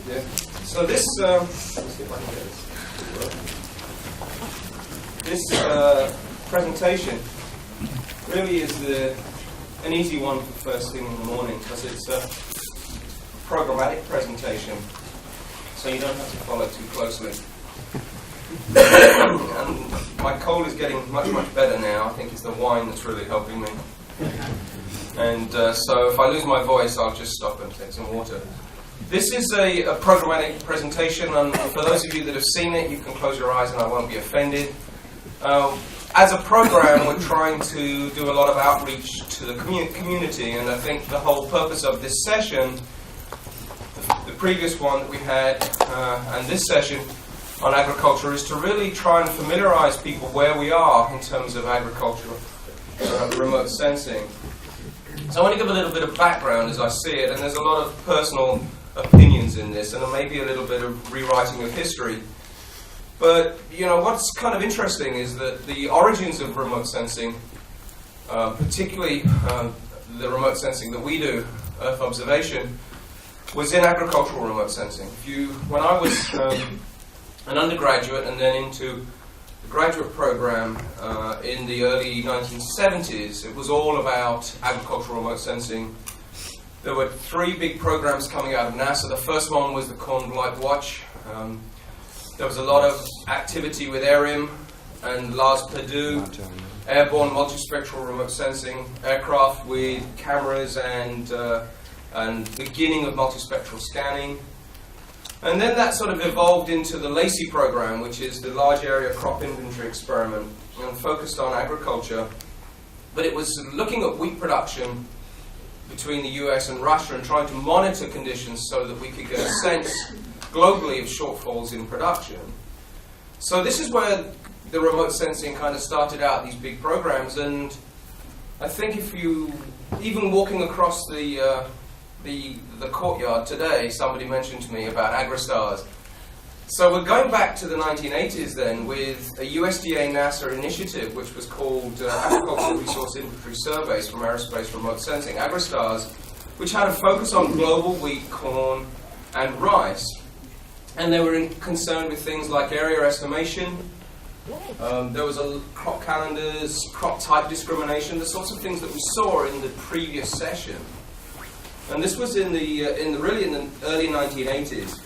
Yeah. So this, let's see if I can get this. This presentation really is an easy one for first thing in the morning because it's a programmatic presentation, so you don't have to follow too closely. And my cold is getting much better now. I think it's the wine that's really helping me. And so if I lose my voice, I'll just stop and take some water. This is a programmatic presentation, and for those of you that have seen it, you can close your eyes and I won't be offended. As a program, we're trying to do a lot of outreach to the community, and I think the whole purpose of this session, the previous one that we had, and this session on agriculture, is to really try and familiarize people where we are in terms of agricultural remote sensing. So I want to give a little bit of background as I see it, and there's a lot of personal opinions in this, and there may be a little bit of rewriting of history. But, you know, what's kind of interesting is that the origins of remote sensing, particularly the remote sensing that we do, Earth observation, was in agricultural remote sensing. When I was an undergraduate and then into the graduate program in the early 1970s, it was all about agricultural remote sensing. There were three big programs coming out of NASA. The first one was the Corn Blight Watch. There was a lot of activity with ARIM and Lars Perdue, airborne multispectral remote sensing, aircraft with cameras and beginning of multispectral scanning. And then that sort of evolved into the LACY program, which is the Large Area Crop Inventory Experiment, and focused on agriculture. But it was looking at wheat production between the US and Russia and trying to monitor conditions so that we could get a sense globally of shortfalls in production. So this is where the remote sensing kind of started out, these big programs. And I think if you, even walking across the courtyard today, somebody mentioned to me about AgriStars. So we're going back to the 1980s then with a USDA NASA initiative which was called Agricultural Resource Inventory Surveys from Aerospace Remote Sensing, AgriStars, which had a focus on global wheat, corn, and rice. And they were concerned with things like area estimation. There was crop calendars, crop type discrimination, the sorts of things that we saw in the previous session. And this was in the early 1980s.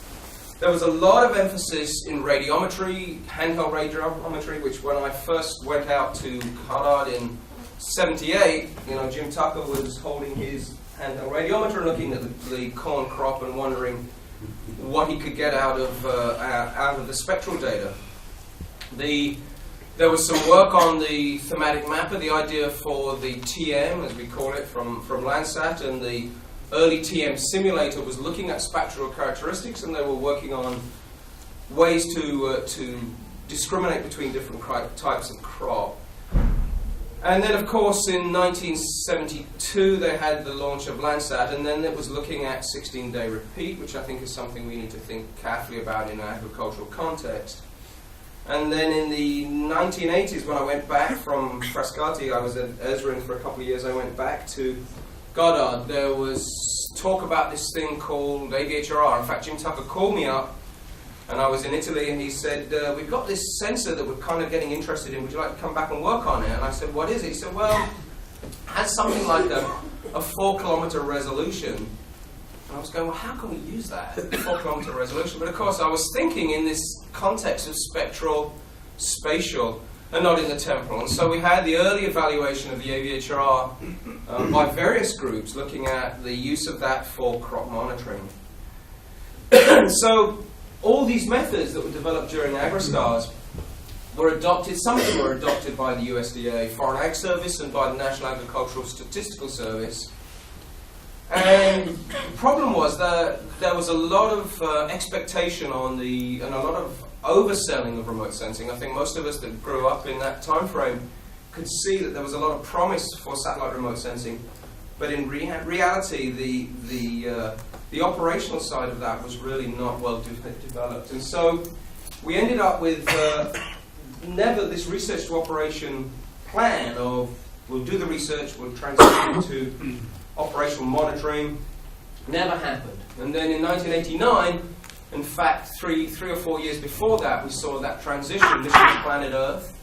There was a lot of emphasis in radiometry, handheld radiometry, which when I first went out to Goddard in '78, Jim Tucker was holding his handheld radiometer, looking at the corn crop and wondering what he could get out of the spectral data. There was some work on the thematic mapper, the idea for the TM, as we call it, from Landsat, and the early TM simulator was looking at spectral characteristics, and they were working on ways to discriminate between different types of crop. And then, of course, in 1972, they had the launch of Landsat, and then it was looking at 16-day repeat, which I think is something we need to think carefully about in an agricultural context. And then in the 1980s, when I went back from Frascati, I was at Esrin for a couple of years, I went back to Goddard. There was talk about this thing called AVHRR. In fact, Jim Tucker called me up, and I was in Italy, and he said, we've got this sensor that we're kind of getting interested in. Would you like to come back and work on it? And I said, what is it? He said, well, it has something like a 4-kilometer resolution. And I was going, well, how can we use that, 4-kilometer resolution? But of course, I was thinking in this context of spectral, spatial, and not in the temporal. And so we had the early evaluation of the AVHRR by various groups looking at the use of that for crop monitoring. So all these methods that were developed during AgriStars were adopted, some of them were adopted by the USDA Foreign Ag Service and by the National Agricultural Statistical Service. And the problem was that there was a lot of expectation on and a lot of overselling of remote sensing. I think most of us that grew up in that time frame could see that there was a lot of promise for satellite remote sensing, but in reality, the operational side of that was really not well developed. And so we ended up with never this research to operation plan of we'll do the research, we'll transition to operational monitoring. Never happened. And then in 1989, In fact, three or 4 years before that, we saw that transition. This was Planet Earth.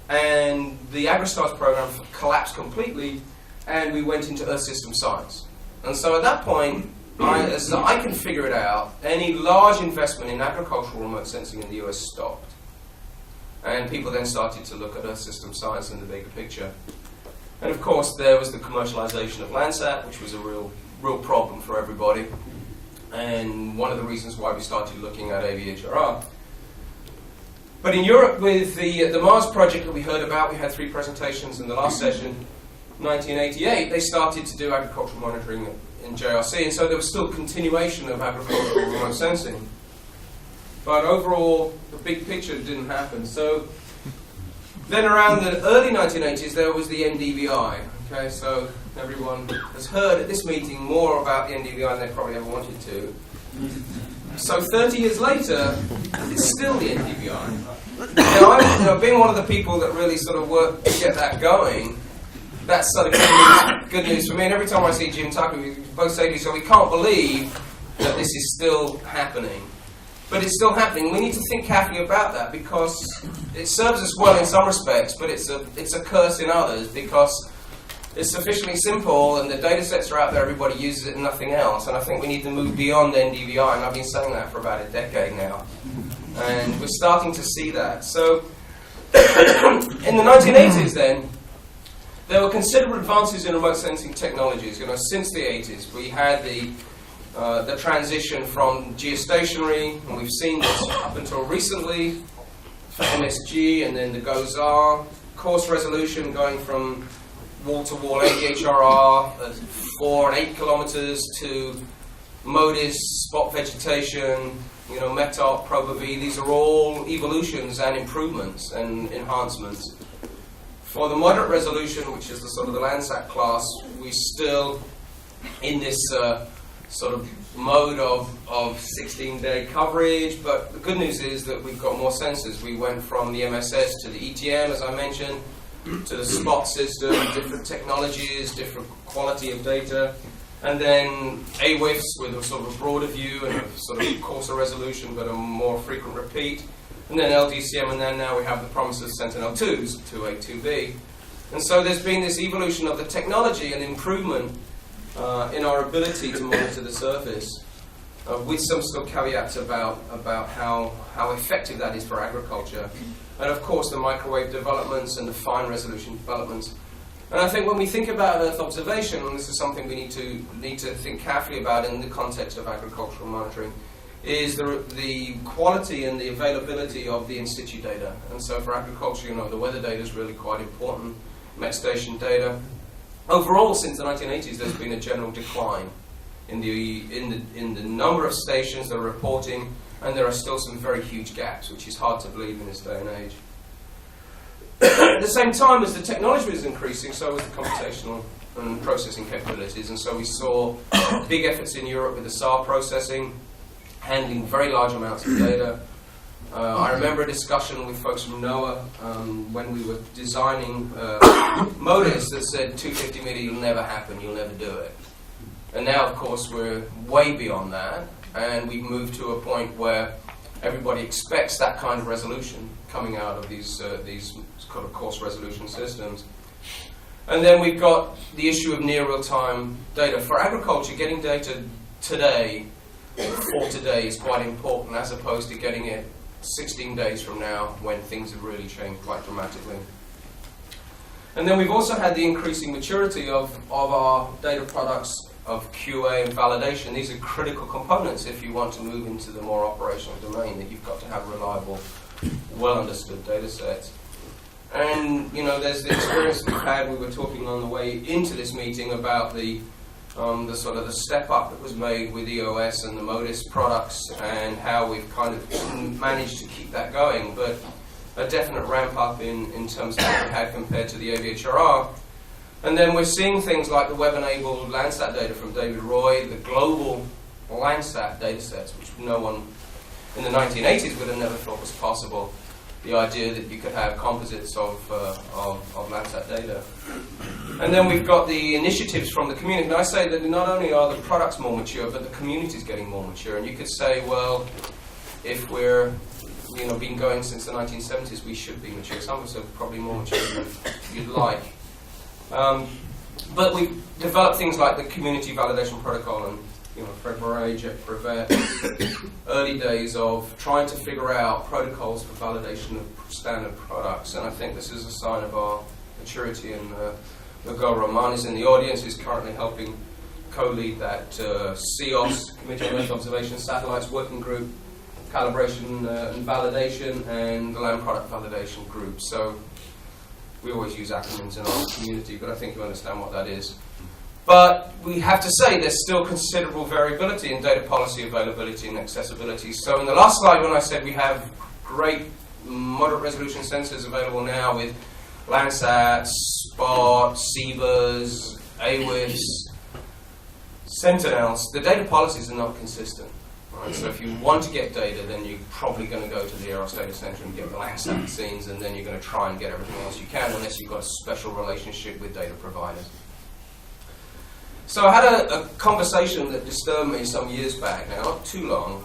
And the AgriStars program collapsed completely, and we went into Earth System Science. And so at that point, as I can figure it out, any large investment in agricultural remote sensing in the US stopped. And people then started to look at Earth System Science in the bigger picture. And of course, there was the commercialization of Landsat, which was a real problem for everybody. And one of the reasons why we started looking at AVHRR. But in Europe, with the Mars project that we heard about, we had 3 presentations in the last session, 1988, they started to do agricultural monitoring in JRC, and so there was still continuation of agricultural remote sensing. But overall, the big picture didn't happen. So then around the early 1980s, there was the NDVI. Okay, so everyone has heard at this meeting more about the NDVI than they probably ever wanted to. So 30 years later, it's still the NDVI. Now, being one of the people that really sort of worked to get that going, that's sort of good news for me. And every time I see Jim Tucker, we both say to each other, we can't believe that this is still happening. But it's still happening. We need to think carefully about that, because it serves us well in some respects, but it's a curse in others, because it's sufficiently simple and the data sets are out there, everybody uses it and nothing else. And I think we need to move beyond NDVI, and I've been saying that for about a decade now. And we're starting to see that. So in the 1980s then, there were considerable advances in remote sensing technologies. Since the 80s, we had the transition from geostationary, and we've seen this up until recently for MSG, and then the GOES-R, coarse resolution going from wall-to-wall AVHRR 4 and 8 kilometers to MODIS, spot vegetation, METOP, PROBA-V. These are all evolutions and improvements and enhancements. For the moderate resolution, which is the sort of the Landsat class, we're still in this sort of mode of 16-day coverage, but the good news is that we've got more sensors. We went from the MSS to the ETM, as I mentioned, to the spot system, different technologies, different quality of data, and then AWIFs with a sort of a broader view and a sort of coarser resolution, but a more frequent repeat, and then LDCM, and then now we have the promise of Sentinel-2s, 2A, 2B. And so there's been this evolution of the technology and improvement in our ability to monitor the surface, with some still caveats about how effective that is for agriculture. And of course the microwave developments and the fine resolution developments. And I think when we think about Earth observation, and this is something we need to think carefully about in the context of agricultural monitoring, is the quality and the availability of the in-situ data. And so for agriculture, the weather data is really quite important, met station data. Overall, since the 1980s, there's been a general decline in the number of stations that are reporting, and there are still some very huge gaps, which is hard to believe in this day and age. At the same time as the technology was increasing, so was the computational and processing capabilities, and so we saw big efforts in Europe with the SAR processing, handling very large amounts of data. I remember a discussion with folks from NOAA when we were designing MODIS that said 250 meter, you'll never happen, you'll never do it. And now, of course, we're way beyond that, and we've moved to a point where everybody expects that kind of resolution coming out of these kind of coarse resolution systems. And then we've got the issue of near real-time data. For agriculture, getting data today, for today, is quite important, as opposed to getting it 16 days from now when things have really changed quite dramatically. And then we've also had the increasing maturity of our data products of QA and validation. These are critical components if you want to move into the more operational domain, that you've got to have reliable, well understood data sets. And there's the experience we've had. We were talking on the way into this meeting about the sort of the step up that was made with EOS and the MODIS products, and how we've kind of managed to keep that going, but a definite ramp up in terms of what we had compared to the AVHRR. And then we're seeing things like the web-enabled Landsat data from David Roy, the global Landsat data sets, which no one in the 1980s would have never thought was possible. the idea that you could have composites of Landsat data. And then we've got the initiatives from the community. And I say that not only are the products more mature, but the community is getting more mature. And you could say, well, if we're been going since the 1970s, we should be mature. Some of us are probably more mature than you'd like. But we've developed things like the community validation protocol and Fred Moray, Jeff Brevet, early days of trying to figure out protocols for validation of standard products. And I think this is a sign of our maturity. And Miguel Roman is in the audience. He's currently helping co-lead that CEOS, Committee on Earth Observation Satellites Working Group, Calibration and Validation, and the Land Product Validation Group. So we always use acronyms in our community, but I think you understand what that is. But we have to say there's still considerable variability in data policy availability and accessibility. So in the last slide when I said we have great moderate resolution sensors available now with Landsat, Spot, CBERS, AWIS, Sentinels, the data policies are not consistent. Right? So if you want to get data, then you're probably going to go to the Eros Data Center and get the Landsat scenes, and then you're going to try and get everything else you can, unless you've got a special relationship with data providers. So I had a conversation that disturbed me some years back, now not too long,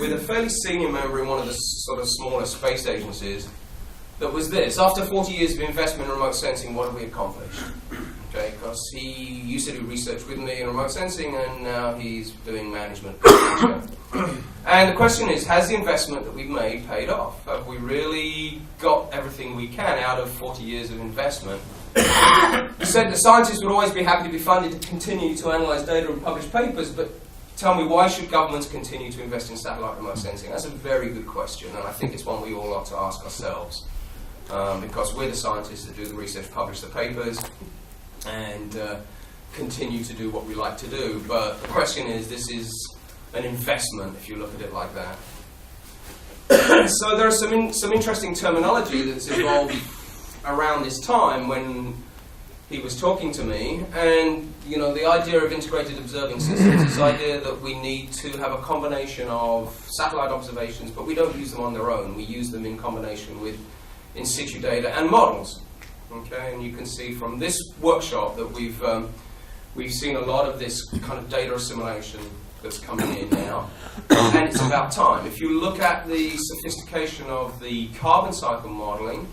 with a fairly senior member in one of the sort of smaller space agencies, that was this: after 40 years of investment in remote sensing, what have we accomplished? Okay, because he used to do research with me in remote sensing, and now he's doing management. And the question is, has the investment that we've made paid off? Have we really got everything we can out of 40 years of investment? He said the scientists would always be happy to be funded to continue to analyze data and publish papers, but tell me, why should governments continue to invest in satellite remote sensing? That's a very good question, and I think it's one we all ought to ask ourselves, because we're the scientists that do the research, publish the papers, and continue to do what we like to do. But the question is, this is an investment if you look at it like that. So there's some interesting terminology that's evolved around this time when he was talking to me, and the idea of integrated observing systems, this idea that we need to have a combination of satellite observations, but we don't use them on their own. We use them in combination with in situ data and models. Okay, and you can see from this workshop that we've seen a lot of this kind of data assimilation that's coming in now, and it's about time. If you look at the sophistication of the carbon cycle modeling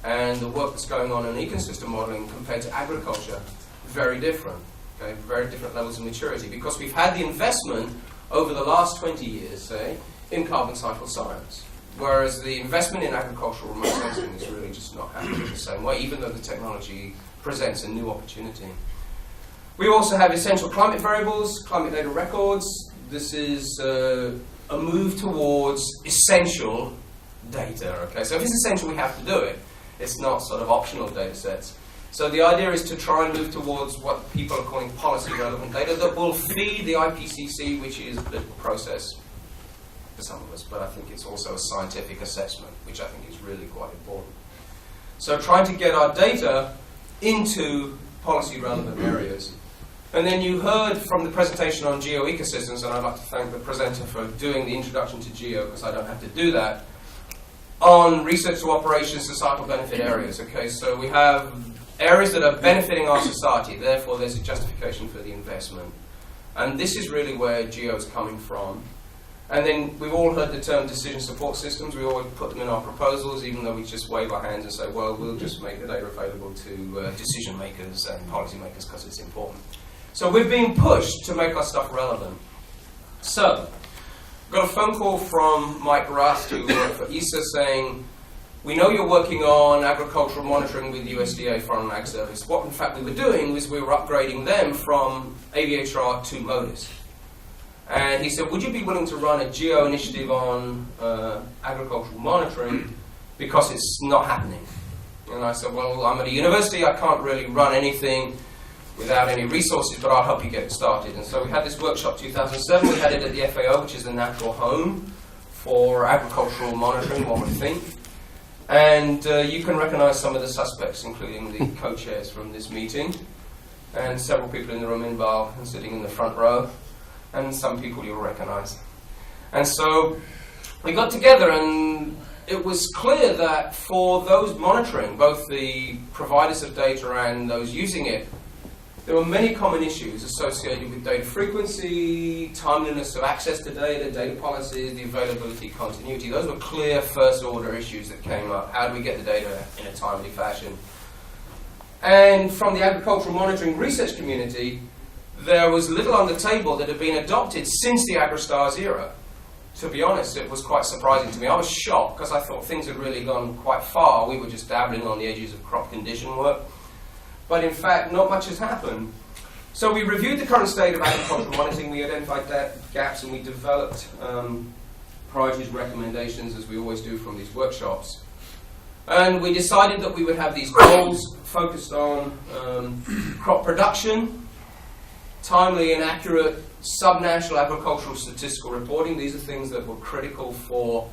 and the work that's going on in ecosystem modeling compared to agriculture, very different. Okay, very different levels of maturity, because we've had the investment over the last 20 years, say, in carbon cycle science. Whereas the investment in agricultural remote sensing is really just not happening the same way, even though the technology presents a new opportunity. We also have essential climate variables, climate data records. This is a move towards essential data. Okay, so if it's essential, we have to do it. It's not sort of optional data sets. So the idea is to try and move towards what people are calling policy relevant data that will feed the IPCC, which is a political process for some of us, but I think it's also a scientific assessment, which I think is really quite important. So trying to get our data into policy relevant areas. And then you heard from the presentation on geo-ecosystems, and I'd like to thank the presenter for doing the introduction to geo, because I don't have to do that, on research to operations societal benefit areas. Okay, so we have areas that are benefiting our society, therefore there's a justification for the investment. And this is really where geo is coming from. And then we've all heard the term decision support systems. We always put them in our proposals, even though we just wave our hands and say, well, we'll just make the data available to decision makers and policy makers because it's important. So we're being pushed to make our stuff relevant. So, got a phone call from Mike Rust, who worked for ESA, saying, we know you're working on agricultural monitoring with USDA Foreign Ag Service. What in fact we were doing was we were upgrading them from AVHR to MODIS. And he said, would you be willing to run a geo initiative on agricultural monitoring, because it's not happening? And I said, well, I'm at a university, I can't really run anything without any resources, but I'll help you get it started. And so we had this workshop 2007, we had it at the FAO, which is the natural home for agricultural monitoring, one would think. And you can recognize some of the suspects, including the co-chairs from this meeting, and several people in the room involved and sitting in the front row, and some people you'll recognize. And so we got together, and it was clear that for those monitoring, both the providers of data and those using it, there were many common issues associated with data frequency, timeliness of access to data, data policies, the availability, continuity. Those were clear first-order issues that came up. How do we get the data in a timely fashion? And from the agricultural monitoring research community, there was little on the table that had been adopted since the AgriStars era. To be honest, it was quite surprising to me. I was shocked because I thought things had really gone quite far. We were just dabbling on the edges of crop condition work. But in fact, not much has happened. So we reviewed the current state of agricultural monitoring, we identified gaps, and we developed priorities and recommendations, as we always do from these workshops. And we decided that we would have these goals focused on crop production, timely and accurate sub-national agricultural statistical reporting. These are things that were critical for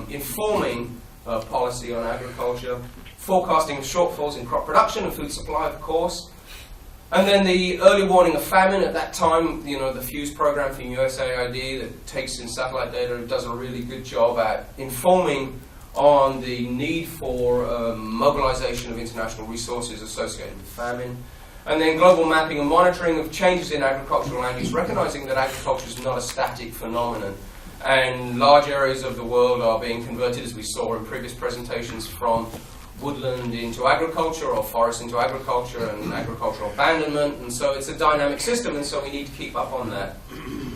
informing policy on agriculture. Forecasting of shortfalls in crop production and food supply, of course. And then the early warning of famine. At that time, you know, the FUSE program from USAID that takes in satellite data does a really good job at informing on the need for mobilization of international resources associated with famine. And then global mapping and monitoring of changes in agricultural land use, recognizing that agriculture is not a static phenomenon. And large areas of the world are being converted, as we saw in previous presentations, from woodland into agriculture, or forest into agriculture, and agricultural abandonment, and so it's a dynamic system, and so we need to keep up on that.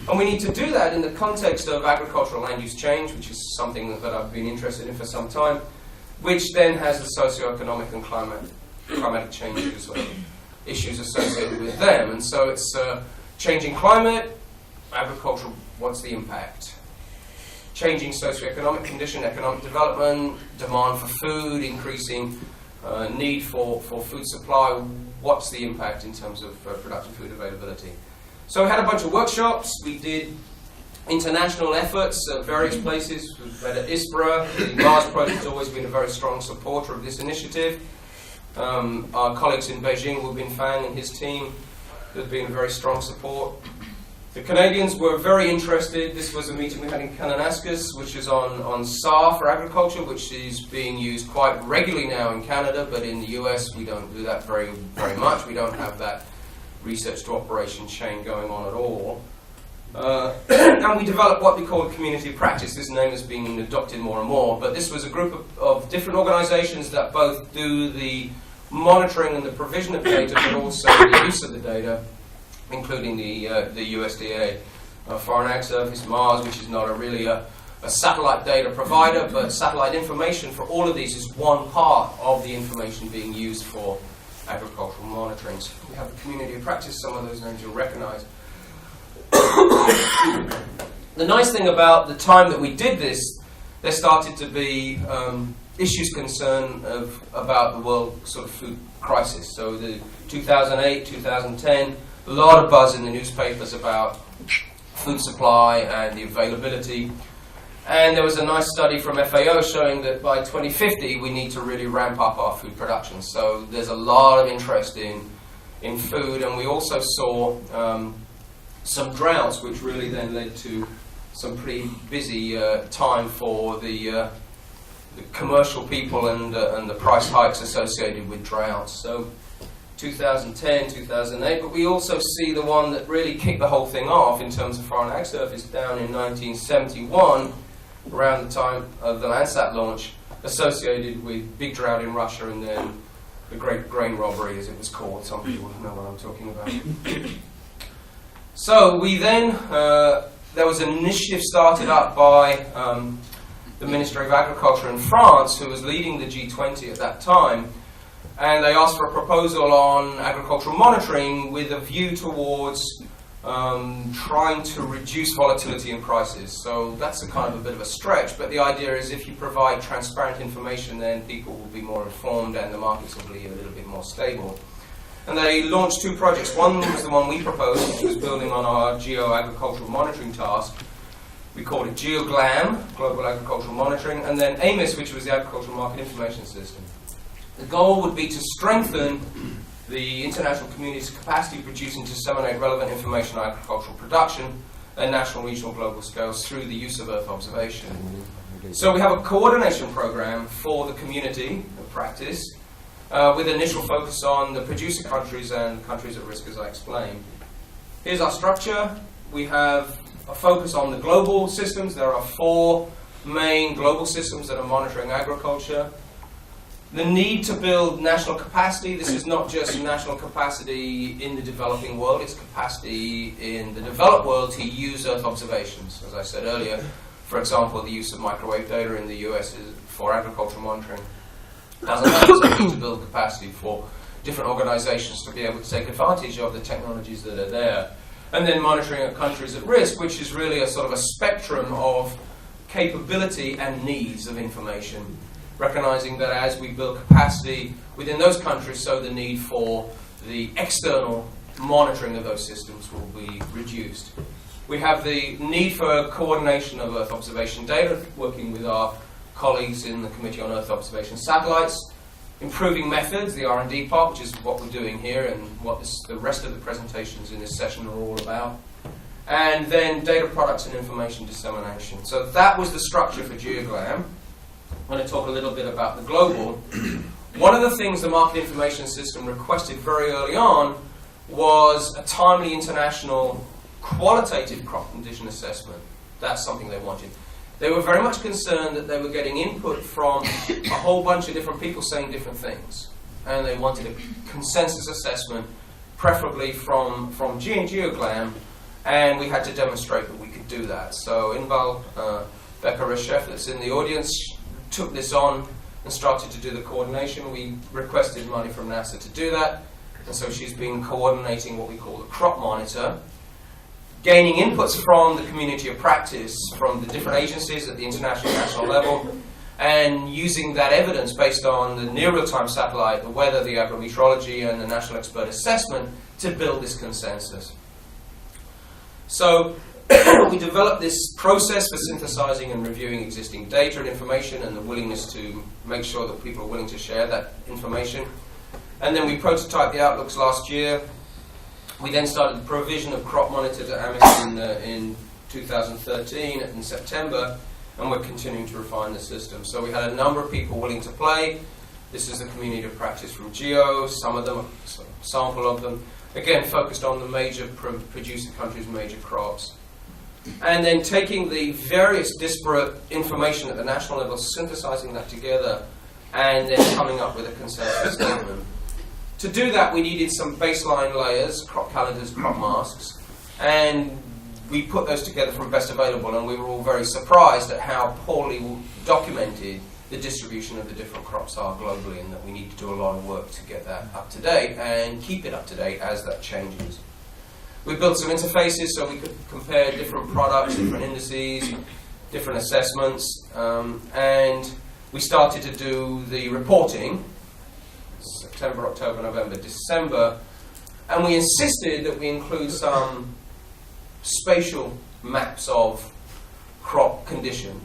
And we need to do that in the context of agricultural land use change, which is something that I've been interested in for some time, which then has the socioeconomic and climatic changes or issues associated with them. And so it's changing climate, agriculture, what's the impact? Changing socioeconomic condition, economic development, demand for food, increasing need for food supply. What's the impact in terms of production food availability? So we had a bunch of workshops. We did international efforts at various places. We met at ISPRA. The Mars Project has always been a very strong supporter of this initiative. Our colleagues in Beijing, Wu Binfang and his team, have been very strong support. The Canadians were very interested. This was a meeting we had in Kananaskis, which is on SAR for agriculture, which is being used quite regularly now in Canada, but in the US we don't do that very much. We don't have that research to operation chain going on at all. And we developed what we call a community of practice. This name is being adopted more and more, but this was a group of different organizations that both do the monitoring and the provision of data, but also the use of the data, including the USDA, Foreign Ag Service, Mars, which is not really a satellite data provider, but satellite information for all of these is one part of the information being used for agricultural monitoring. So we have a community of practice, some of those names you'll recognize. The nice thing about the time that we did this, there started to be issues about the world sort of food crisis. So the 2008, 2010, a lot of buzz in the newspapers about food supply and the availability. And there was a nice study from FAO showing that by 2050 we need to really ramp up our food production. So there's a lot of interest in food, and we also saw some droughts, which really then led to some pretty busy time for the commercial people and the price hikes associated with droughts. So 2010, 2008, but we also see the one that really kicked the whole thing off in terms of Foreign Ag Service down in 1971, around the time of the Landsat launch, associated with big drought in Russia and then the Great Grain Robbery, as it was called. Some people know what I'm talking about. So we then, there was an initiative started up by the Ministry of Agriculture in France, who was leading the G20 at that time, and they asked for a proposal on agricultural monitoring with a view towards trying to reduce volatility in prices. So that's a kind of a bit of a stretch, but the idea is if you provide transparent information, then people will be more informed and the markets will be a little bit more stable. And they launched two projects. One was the one we proposed, which was building on our geo-agricultural monitoring task. We called it GEOGLAM, Global Agricultural Monitoring, and then AMIS, which was the Agricultural Market Information System. The goal would be to strengthen the international community's capacity to produce and disseminate relevant information on agricultural production at national, regional, global scales through the use of Earth observation. So we have a coordination program for the community of practice with initial focus on the producer countries and countries at risk, as I explained. Here's our structure. We have a focus on the global systems. There are 4 main global systems that are monitoring agriculture. The need to build national capacity. This is not just national capacity in the developing world, it's capacity in the developed world to use Earth observations. As I said earlier, for example, the use of microwave data in the US is for agricultural monitoring. As a need to build capacity for different organizations to be able to take advantage of the technologies that are there. And then monitoring of countries at risk, which is really a sort of a spectrum of capability and needs of information. Recognizing that as we build capacity within those countries, so the need for the external monitoring of those systems will be reduced. We have the need for coordination of Earth observation data, working with our colleagues in the Committee on Earth Observation Satellites, improving methods, the R&D part, which is what we're doing here and what the rest of the presentations in this session are all about. And then data products and information dissemination. So that was the structure for GEOGLAM. I'm going to talk a little bit about the global. One of the things the Market Information System requested very early on was a timely international qualitative crop condition assessment. That's something they wanted. They were very much concerned that they were getting input from a whole bunch of different people saying different things. And they wanted a consensus assessment, preferably from GEOGLAM, and we had to demonstrate that we could do that. So Inbal Becker-Reshef, that's in the audience, took this on and started to do the coordination. We requested money from NASA to do that, and so she's been coordinating what we call the crop monitor, gaining inputs from the community of practice, from the different agencies at the international and national level, and using that evidence based on the near real-time satellite, the weather, the agrometeorology, and the national expert assessment to build this consensus. So we developed this process for synthesizing and reviewing existing data and information and the willingness to make sure that people are willing to share that information. And then we prototyped the outlooks last year. We then started the provision of crop monitors at AMIS in 2013 in September, and we're continuing to refine the system. So we had a number of people willing to play. This is the community of practice from GEO, some of them, a sample of them, again focused on the major producer countries' major crops. And then taking the various disparate information at the national level, synthesizing that together, and then coming up with a consensus statement. To do that, we needed some baseline layers, crop calendars, crop masks, and we put those together from best available, and we were all very surprised at how poorly documented the distribution of the different crops are globally, and that we need to do a lot of work to get that up to date and keep it up to date as that changes. We built some interfaces so we could compare different products, different indices, different assessments, and we started to do the reporting, September, October, November, December, and we insisted that we include some spatial maps of crop condition,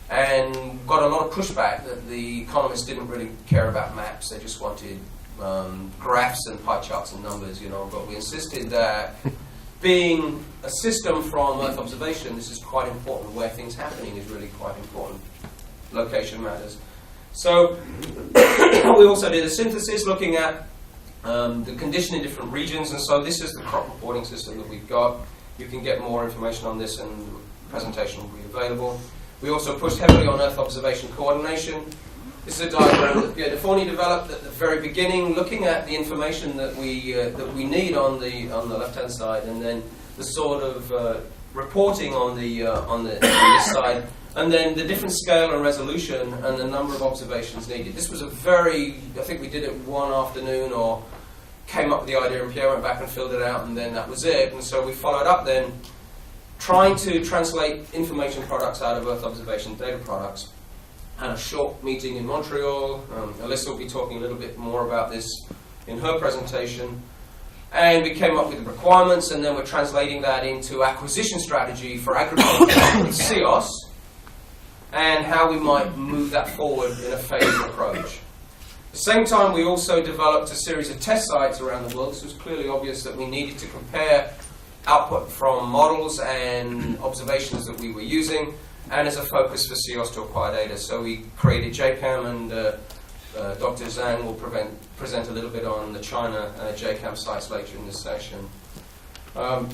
and got a lot of pushback that the economists didn't really care about maps, they just wanted graphs and pie charts and numbers, but we insisted that being a system from Earth observation, this is quite important. Where things are happening is really quite important. Location matters. So we also did a synthesis looking at the condition in different regions, and so this is the crop reporting system that we've got. You can get more information on this, and the presentation will be available. We also pushed heavily on Earth observation coordination. This is a diagram that Pierre Deforny developed at the very beginning, looking at the information that we need on the left-hand side, and then the sort of reporting on this side, and then the different scale and resolution and the number of observations needed. This was I think we did it one afternoon, or came up with the idea, and Pierre went back and filled it out, and then that was it. And so we followed up then, trying to translate information products out of Earth observation data products. Had a short meeting in Montreal. Alyssa will be talking a little bit more about this in her presentation. And we came up with the requirements, and then we're translating that into acquisition strategy for agriculture with CEOS, and how we might move that forward in a phased approach. At the same time, we also developed a series of test sites around the world. So it was clearly obvious that we needed to compare output from models and observations that we were using, and as a focus for CEOs to acquire data. So we created JCAM, and Dr. Zhang will present a little bit on the China JCAM sites later in this session.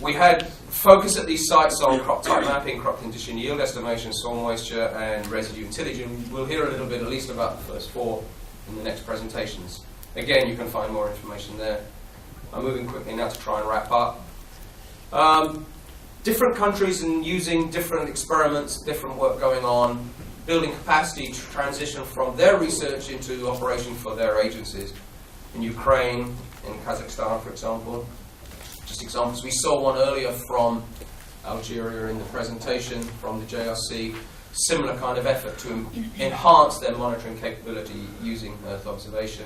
We had focus at these sites on crop type mapping, crop condition yield estimation, soil moisture, and residue and tillage. And we'll hear a little bit, at least about the first four in the next presentations. Again, you can find more information there. I'm moving quickly now to try and wrap up. Different countries and using different experiments, different work going on, building capacity to transition from their research into operation for their agencies. In Ukraine, in Kazakhstan, for example. Just examples. We saw one earlier from Algeria in the presentation from the JRC. Similar kind of effort to enhance their monitoring capability using Earth observation.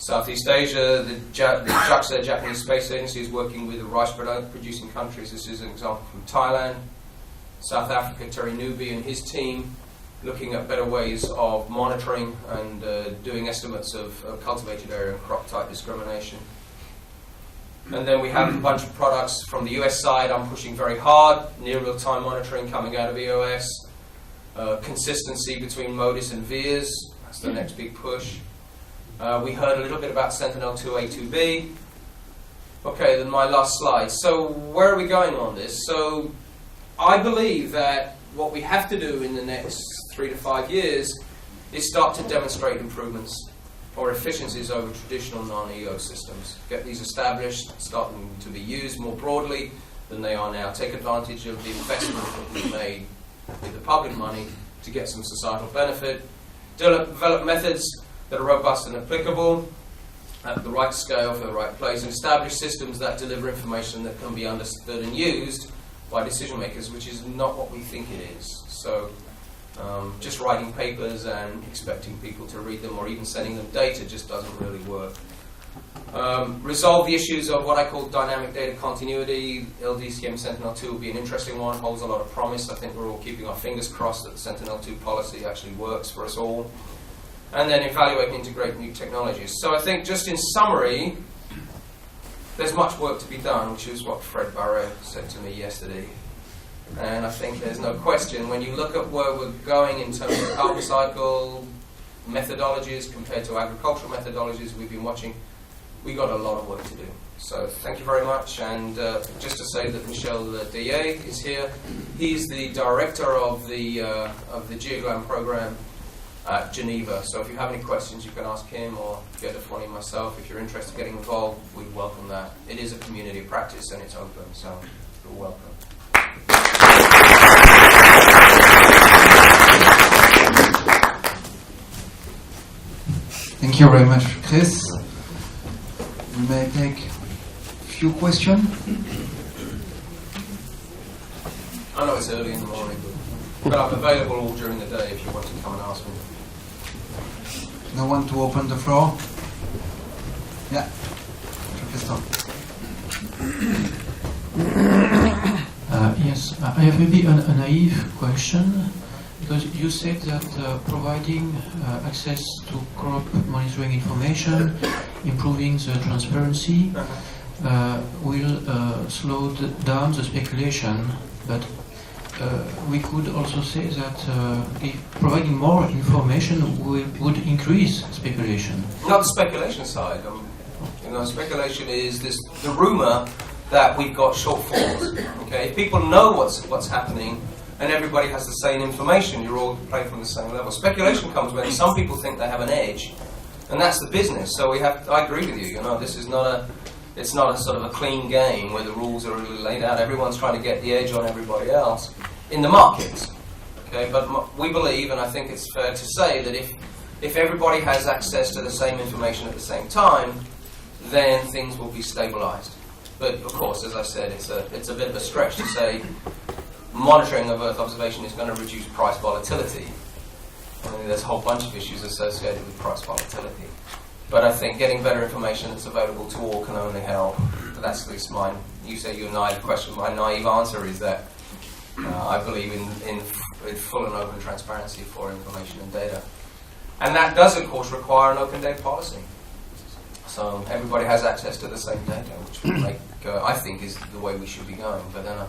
Southeast Asia, the JAXA, Japanese Space Agency, is working with the rice-producing countries. This is an example from Thailand. South Africa, Terry Newby and his team looking at better ways of monitoring and doing estimates of cultivated area and crop type discrimination. And then we have a bunch of products from the US side. I'm pushing very hard. Near real-time monitoring coming out of EOS. Consistency between MODIS and VIIRS. That's the next big push. We heard a little bit about Sentinel-2A, 2B. Okay, then my last slide. So where are we going on this? So I believe that what we have to do in the next 3 to 5 years is start to demonstrate improvements or efficiencies over traditional non-EO systems. Get these established, start them to be used more broadly than they are now. Take advantage of the investment that we've made with the public money to get some societal benefit. Develop methods that are robust and applicable at the right scale for the right place, and establish systems that deliver information that can be understood and used by decision makers, which is not what we think it is. So just writing papers and expecting people to read them or even sending them data just doesn't really work. Resolve the issues of what I call dynamic data continuity. LDCM Sentinel-2 will be an interesting one, holds a lot of promise. I think we're all keeping our fingers crossed that the Sentinel-2 policy actually works for us all. And then evaluate and integrate new technologies. So I think just in summary, there's much work to be done, which is what Fred Barrett said to me yesterday. And I think there's no question, when you look at where we're going in terms of carbon cycle methodologies compared to agricultural methodologies we've been watching, we got a lot of work to do. So thank you very much. And just to say that Michel DA is here. He's the director of the GEOGLAM program at Geneva. So if you have any questions, you can ask him or get a phone myself. If you're interested in getting involved, we welcome that. It is a community of practice and it's open, so you're welcome. Thank you very much, Chris. We may take a few questions. I know it's early in the morning, but I'm available all during the day if you want to come and ask me. No one to open the floor? Yeah, Professor. Yes, I have maybe a naive question, because you said that providing access to crop monitoring information, improving the transparency, will slow down the speculation, but we could also say that if providing more information would increase speculation. Not the speculation side. Speculation is the rumor that we've got shortfalls. Okay, if people know what's happening and everybody has the same information, you're all playing from the same level. Speculation comes when some people think they have an edge, and that's the business. So I agree with you. This is it's not a sort of a clean game where the rules are really laid out. Everyone's trying to get the edge on everybody else in the markets. Okay, but we believe, and I think it's fair to say, that if everybody has access to the same information at the same time, then things will be stabilized. But of course, as I said, it's a bit of a stretch to say monitoring of Earth observation is going to reduce price volatility. There's a whole bunch of issues associated with price volatility. But I think getting better information that's available to all can only help. But that's at least mine. You say you're naive question. My naive answer is that I believe in full and open transparency for information and data. And that does, of course, require an open data policy. So everybody has access to the same data, which would make, I think, is the way we should be going. But then